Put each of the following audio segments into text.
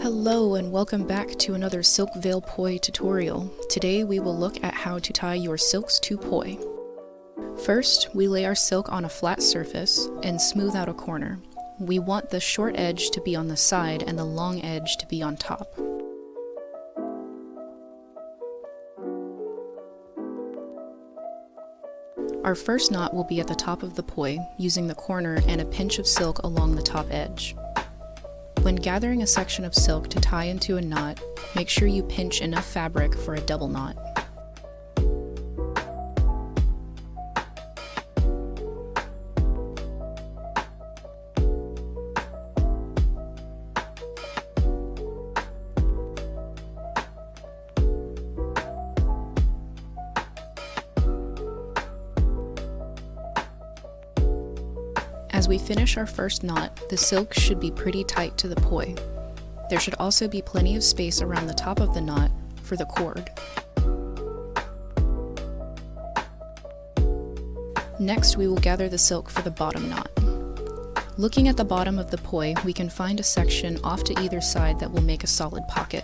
Hello and welcome back to another silk veil poi tutorial. Today we will look at how to tie your silks to poi. First, we lay our silk on a flat surface and smooth out a corner. We want the short edge to be on the side and the long edge to be on top. Our first knot will be at the top of the poi, using the corner and a pinch of silk along the top edge. When gathering a section of silk to tie into a knot, make sure you pinch enough fabric for a double knot. As we finish our first knot, the silk should be pretty tight to the poi. There should also be plenty of space around the top of the knot for the cord. Next, we will gather the silk for the bottom knot. Looking at the bottom of the poi, we can find a section off to either side that will make a solid pocket.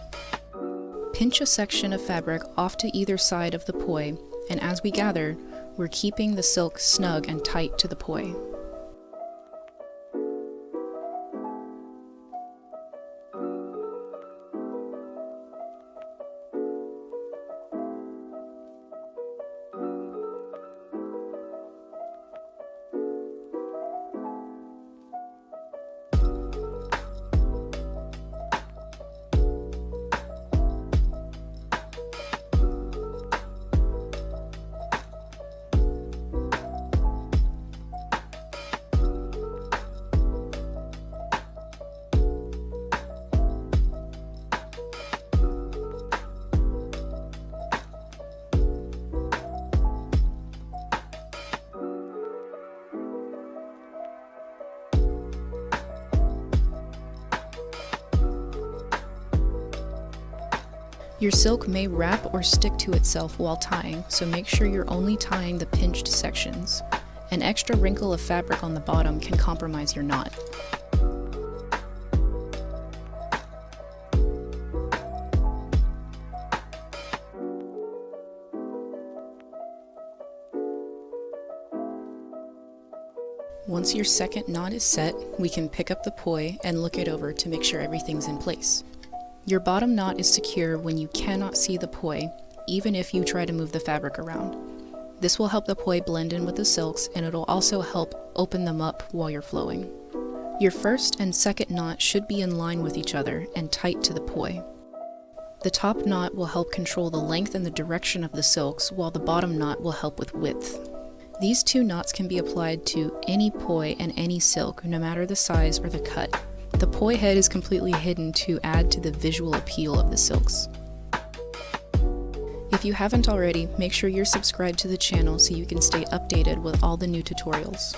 Pinch a section of fabric off to either side of the poi, and as we gather, we're keeping the silk snug and tight to the poi. Your silk may wrap or stick to itself while tying, so make sure you're only tying the pinched sections. An extra wrinkle of fabric on the bottom can compromise your knot. Once your second knot is set, we can pick up the poi and look it over to make sure everything's in place. Your bottom knot is secure when you cannot see the poi, even if you try to move the fabric around. This will help the poi blend in with the silks, and it'll also help open them up while you're flowing. Your first and second knot should be in line with each other and tight to the poi. The top knot will help control the length and the direction of the silks, while the bottom knot will help with width. These two knots can be applied to any poi and any silk, no matter the size or the cut. The poi head is completely hidden to add to the visual appeal of the silks. If you haven't already, make sure you're subscribed to the channel so you can stay updated with all the new tutorials.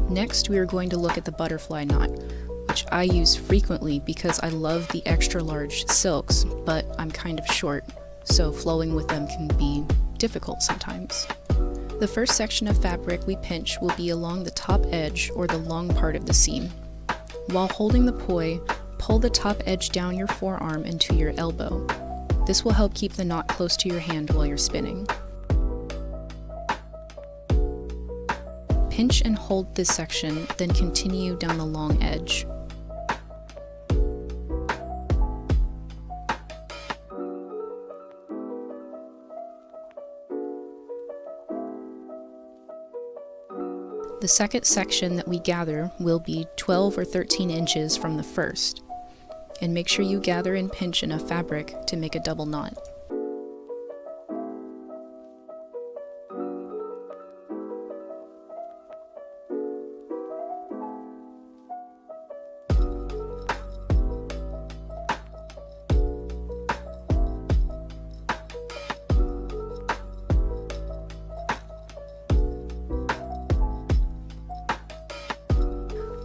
Next, we are going to look at the butterfly knot, which I use frequently because I love the extra large silks, but I'm kind of short, so flowing with them can be difficult sometimes. The first section of fabric we pinch will be along the top edge or the long part of the seam. While holding the poi, pull the top edge down your forearm into your elbow. This will help keep the knot close to your hand while you're spinning. Pinch and hold this section, then continue down the long edge. The second section that we gather will be 12 or 13 inches from the first, and make sure you gather and pinch enough fabric to make a double knot.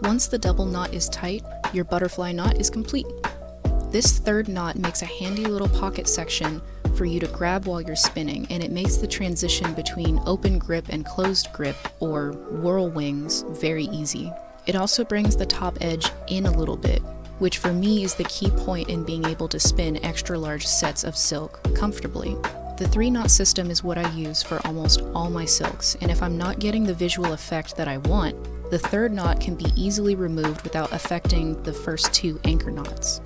Once the double knot is tight, your butterfly knot is complete. This third knot makes a handy little pocket section for you to grab while you're spinning, and it makes the transition between open grip and closed grip, or whirl wings, very easy. It also brings the top edge in a little bit, which for me is the key point in being able to spin extra large sets of silk comfortably. The 3-knot system is what I use for almost all my silks, and if I'm not getting the visual effect that I want, the 3rd knot can be easily removed without affecting the first 2 anchor knots.